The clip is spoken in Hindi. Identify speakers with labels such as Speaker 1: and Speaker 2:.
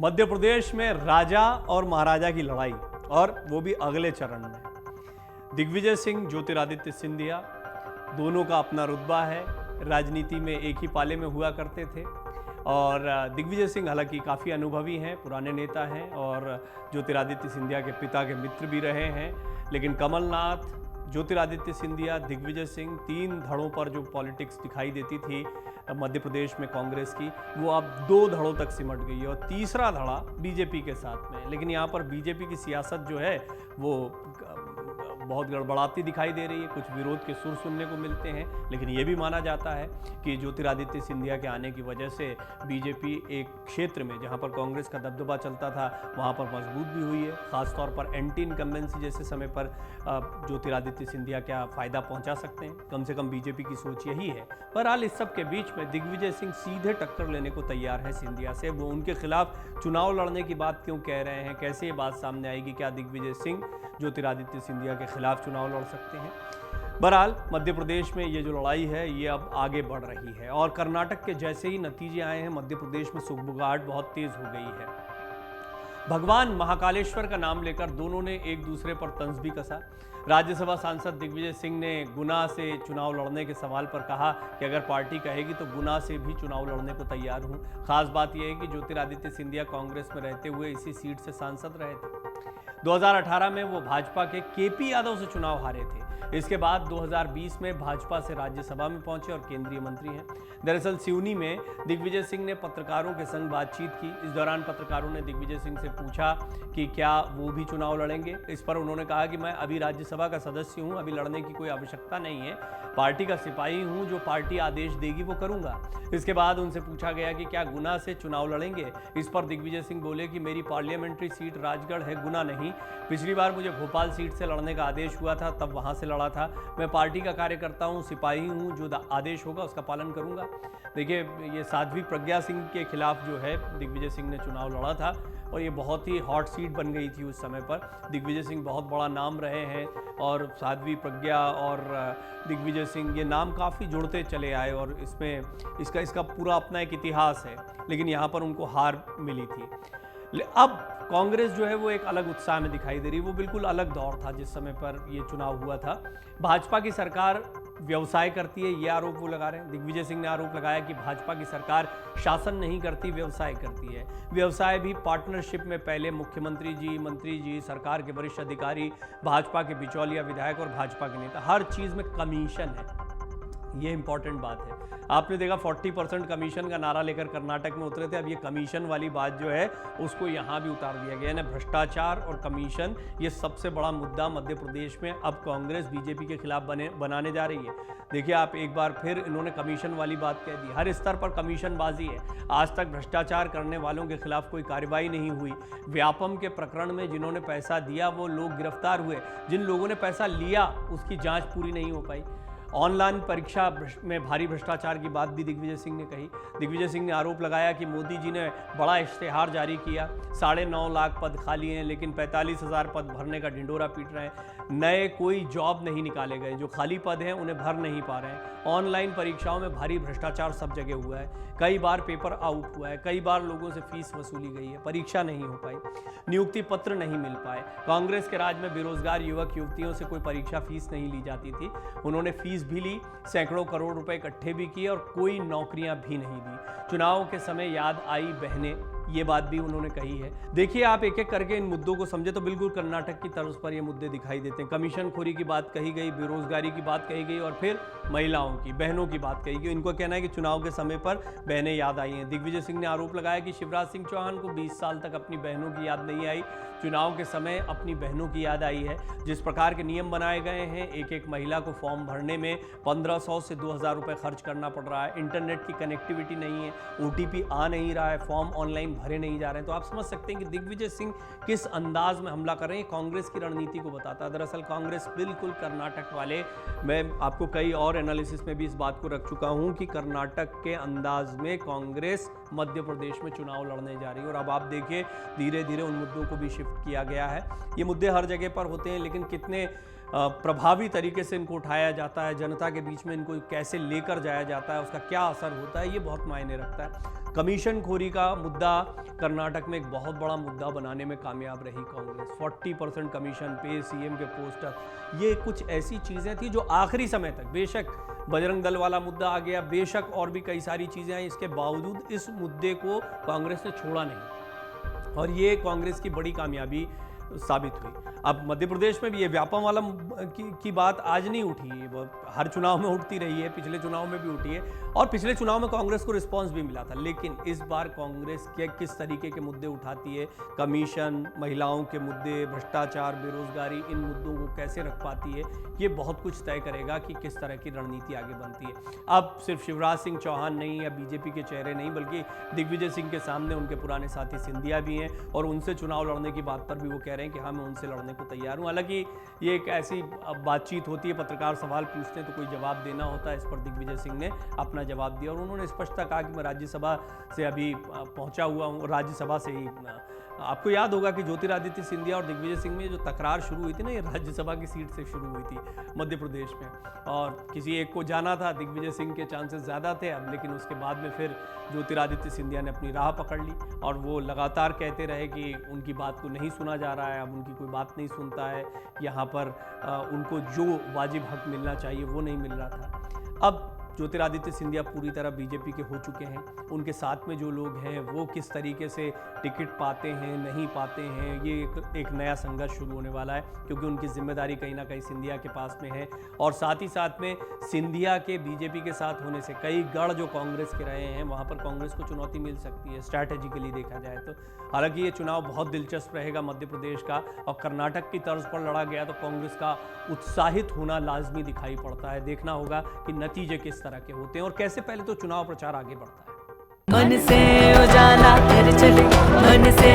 Speaker 1: मध्य प्रदेश में राजा और महाराजा की लड़ाई, और वो भी अगले चरण में। दिग्विजय सिंह, ज्योतिरादित्य सिंधिया, दोनों का अपना रुतबा है। राजनीति में एक ही पाले में हुआ करते थे और दिग्विजय सिंह हालांकि काफ़ी अनुभवी हैं, पुराने नेता हैं और ज्योतिरादित्य सिंधिया के पिता के मित्र भी रहे हैं। लेकिन कमलनाथ, ज्योतिरादित्य सिंधिया, दिग्विजय सिंह, तीन धड़ों पर जो पॉलिटिक्स दिखाई देती थी मध्य प्रदेश में कांग्रेस की, वो अब दो धड़ों तक सिमट गई है और तीसरा धड़ा बीजेपी के साथ में। लेकिन यहाँ पर बीजेपी की सियासत जो है वो बहुत गड़बड़ाती दिखाई दे रही है, कुछ विरोध के सुर सुनने को मिलते हैं। लेकिन ये भी माना जाता है कि ज्योतिरादित्य सिंधिया के आने की वजह से बीजेपी एक क्षेत्र में जहां पर कांग्रेस का दबदबा चलता था वहां पर मजबूत भी हुई है। खासतौर पर एंटी इनकम्बेंसी जैसे समय पर ज्योतिरादित्य सिंधिया क्या फ़ायदा पहुंचा सकते हैं, कम से कम बीजेपी की सोच यही है। बहरहाल इस सब के बीच में दिग्विजय सिंह सीधे टक्कर लेने को तैयार है सिंधिया से। वो उनके खिलाफ चुनाव लड़ने की बात क्यों कह रहे हैं, कैसे ये बात सामने आएगी, क्या दिग्विजय सिंह ज्योतिरादित्य सिंधिया के खिलाफ चुनाव लड़ सकते हैं। बहरहाल मध्य प्रदेश में ये जो लड़ाई है ये अब आगे बढ़ रही है और कर्नाटक के जैसे ही नतीजे आए हैं मध्य प्रदेश में सुगबुगाहट बहुत तेज हो गई है। भगवान महाकालेश्वर का नाम लेकर दोनों ने एक दूसरे पर तंज भी कसा। राज्यसभा सांसद दिग्विजय सिंह ने गुना से चुनाव लड़ने के सवाल पर कहा कि अगर पार्टी कहेगी तो गुना से भी चुनाव लड़ने को तैयार हूं। खास बात यह है कि ज्योतिरादित्य सिंधिया कांग्रेस में रहते हुए इसी सीट से सांसद रहे थे। 2018 में वो भाजपा के केपी यादव से चुनाव हारे थे। इसके बाद 2020 में भाजपा से राज्यसभा में पहुंचे और केंद्रीय मंत्री हैं। दरअसल सिवनी में दिग्विजय सिंह ने पत्रकारों के संग बातचीत की। इस दौरान पत्रकारों ने दिग्विजय सिंह से पूछा कि क्या वो भी चुनाव लड़ेंगे। इस पर उन्होंने कहा कि मैं अभी राज्यसभा का सदस्य हूं, अभी लड़ने की कोई आवश्यकता नहीं है, पार्टी का सिपाही हूं, जो पार्टी आदेश देगी वो करूंगा। इसके बाद उनसे पूछा गया कि क्या गुना से चुनाव लड़ेंगे। इस पर दिग्विजय सिंह बोले कि मेरी पार्लियामेंट्री सीट राजगढ़ है, गुना नहीं। पिछली बार मुझे भोपाल सीट से लड़ने का आदेश हुआ था, तब वहां से लड़ा था। मैं पार्टी का कार्यकर्ता हूं, सिपाही हूं, जो आदेश होगा उसका पालन करूंगा। देखिए, ये साध्वी प्रज्ञा सिंह के खिलाफ जो है दिग्विजय सिंह ने चुनाव लड़ा था और ये बहुत ही हॉट सीट बन गई थी उस समय पर। दिग्विजय सिंह बहुत बड़ा नाम रहे हैं और साध्वी प्रज्ञा और दिग्विजय सिंह ये नाम काफ़ी जुड़ते चले आए और इसमें इसका पूरा अपना एक इतिहास है। लेकिन यहाँ पर उनको हार मिली थी। अब कांग्रेस जो है वो एक अलग उत्साह में दिखाई दे रही है। वो बिल्कुल अलग दौर था जिस समय पर ये चुनाव हुआ था। भाजपा की सरकार व्यवसाय करती है, ये आरोप वो लगा रहे हैं। दिग्विजय सिंह ने आरोप लगाया कि भाजपा की सरकार शासन नहीं करती, व्यवसाय करती है। व्यवसाय भी पार्टनरशिप में पहले मुख्यमंत्री जी, मंत्री जी, सरकार के वरिष्ठ अधिकारी, भाजपा के बिचौलिया विधायक और भाजपा के नेता, हर चीज़ में कमीशन है। ये इंपॉर्टेंट बात है। आपने देखा 40% कमीशन का नारा लेकर कर्नाटक में उतरे थे। अब ये कमीशन वाली बात जो है उसको यहाँ भी उतार दिया गया है। भ्रष्टाचार और कमीशन ये सबसे बड़ा मुद्दा मध्य प्रदेश में अब कांग्रेस बीजेपी के खिलाफ बनाने जा रही है। देखिए, आप एक बार फिर इन्होंने कमीशन वाली बात कह दी। हर स्तर पर कमीशनबाजी है। आज तक भ्रष्टाचार करने वालों के खिलाफ कोई कार्रवाई नहीं हुई। व्यापम के प्रकरण में जिन्होंने पैसा दिया वो लोग गिरफ्तार हुए, जिन लोगों ने पैसा लिया उसकी जाँच पूरी नहीं हो पाई। ऑनलाइन परीक्षा में भारी भ्रष्टाचार की बात भी दिग्विजय सिंह ने कही। दिग्विजय सिंह ने आरोप लगाया कि मोदी जी ने बड़ा इश्तेहार जारी किया, 9.5 लाख पद खाली हैं, लेकिन 45,000 पद भरने का ढिंडोरा पीट रहे हैं। नए कोई जॉब नहीं निकाले गए, जो खाली पद हैं उन्हें भर नहीं पा रहे हैं। ऑनलाइन परीक्षाओं में भारी भ्रष्टाचार सब जगह हुआ है। कई बार पेपर आउट हुआ है, कई बार लोगों से फीस वसूली गई है, परीक्षा नहीं हो पाई, नियुक्ति पत्र नहीं मिल पाए। कांग्रेस के राज में बेरोजगार युवक युवतियों से कोई परीक्षा फीस नहीं ली जाती थी। उन्होंने फीस भी ली, सैकड़ों करोड़ रुपए इकट्ठे भी किए और कोई नौकरियां भी नहीं दी। चुनाव के समय याद आई बहनें, ये बात भी उन्होंने कही है। देखिए, आप एक एक करके इन मुद्दों को समझे तो बिल्कुल कर्नाटक की तर्ज पर ये मुद्दे दिखाई देते हैं। कमीशन खोरी की बात कही गई, बेरोजगारी की बात कही गई और फिर महिलाओं की, बहनों की बात कही गई। इनको कहना है कि चुनाव के समय पर बहनें याद आई हैं। दिग्विजय सिंह ने आरोप लगाया कि शिवराज सिंह चौहान को 20 साल तक अपनी बहनों की याद नहीं आई, चुनाव के समय अपनी बहनों की याद आई है। जिस प्रकार के नियम बनाए गए हैं, एक एक महिला को फॉर्म भरने में 1500 से 2000 रुपये खर्च करना पड़ रहा है। इंटरनेट की कनेक्टिविटी नहीं है, OTP आ नहीं रहा है, फॉर्म ऑनलाइन भरे नहीं जा रहे हैं। तो आप समझ सकते हैं कि दिग्विजय सिंह किस अंदाज में हमला कर रहे हैं। कांग्रेस की रणनीति को बताता है। दरअसल कांग्रेस बिल्कुल कर्नाटक वाले, मैं आपको कई और एनालिसिस में भी इस बात को रख चुका हूं कि कर्नाटक के अंदाज में कांग्रेस मध्य प्रदेश में चुनाव लड़ने जा रही है। और अब आप देखिए, धीरे धीरे उन मुद्दों को भी शिफ्ट किया गया है। ये मुद्दे हर जगह पर होते हैं, लेकिन कितने प्रभावी तरीके से इनको उठाया जाता है, जनता के बीच में इनको कैसे लेकर जाया जाता है, उसका क्या असर होता है, ये बहुत मायने रखता है। कमीशन खोरी का मुद्दा कर्नाटक में एक बहुत बड़ा मुद्दा बनाने में कामयाब रही कांग्रेस। 40% कमीशन पे, सीएम के पोस्टर, ये कुछ ऐसी चीज़ें थी जो आखिरी समय तक, बेशक बजरंग दल वाला मुद्दा आ गया, बेशक और भी कई सारी चीज़ें आई, इसके बावजूद इस मुद्दे को कांग्रेस ने छोड़ा नहीं और ये कांग्रेस की बड़ी कामयाबी साबित हुई। अब मध्य प्रदेश में भी ये व्यापम वाला की बात आज नहीं उठी है, वो हर चुनाव में उठती रही है, पिछले चुनाव में भी उठी है और पिछले चुनाव में कांग्रेस को रिस्पांस भी मिला था। लेकिन इस बार कांग्रेस के किस तरीके के मुद्दे उठाती है, कमीशन, महिलाओं के मुद्दे, भ्रष्टाचार, बेरोजगारी, इन मुद्दों को कैसे रख पाती है, ये बहुत कुछ तय करेगा कि किस तरह की रणनीति आगे बनती है। अब सिर्फ शिवराज सिंह चौहान नहीं या बीजेपी के चेहरे नहीं, बल्कि दिग्विजय सिंह के सामने उनके पुराने साथी सिंधिया भी हैं और उनसे चुनाव लड़ने की बात पर भी वो कह रहे हैं कि हाँ, मैं उनसे लड़ने को तैयार हूँ। हालांकि ये एक ऐसी बातचीत होती है, पत्रकार सवाल पूछते हैं तो कोई जवाब देना होता है। इस पर दिग्विजय सिंह ने अपना जवाब दिया और उन्होंने स्पष्टता कहा कि मैं राज्यसभा से अभी पहुंचा हुआ हूँ, राज्यसभा से ही। आपको याद होगा कि ज्योतिरादित्य सिंधिया और दिग्विजय सिंह में जो तकरार शुरू हुई थी ना, ये राज्यसभा की सीट से शुरू हुई थी मध्य प्रदेश में और किसी एक को जाना था, दिग्विजय सिंह के चांसेस ज़्यादा थे अब, लेकिन उसके बाद में फिर ज्योतिरादित्य सिंधिया ने अपनी राह पकड़ ली और वो लगातार कहते रहे कि उनकी बात को नहीं सुना जा रहा है, अब उनकी कोई बात नहीं सुनता है, यहाँ पर उनको जो वाजिब हक मिलना चाहिए वो नहीं मिल रहा था। अब ज्योतिरादित्य सिंधिया पूरी तरह बीजेपी के हो चुके हैं, उनके साथ में जो लोग हैं वो किस तरीके से टिकट पाते हैं, नहीं पाते हैं, ये एक नया संघर्ष शुरू होने वाला है क्योंकि उनकी जिम्मेदारी कहीं ना कहीं सिंधिया के पास में है और साथ ही साथ में सिंधिया के बीजेपी के साथ होने से कई गढ़ जो कांग्रेस के रहे हैं वहाँ पर कांग्रेस को चुनौती मिल सकती है स्ट्रैटेजिकली देखा जाए तो। हालांकि ये चुनाव बहुत दिलचस्प रहेगा मध्य प्रदेश का और कर्नाटक की तर्ज पर लड़ा गया तो कांग्रेस का उत्साहित होना लाजमी दिखाई पड़ता है। देखना होगा कि नतीजे किस तरह के होते हैं और कैसे पहले तो चुनाव प्रचार आगे बढ़ता है।
Speaker 2: मन से उजाला कर चले, मन से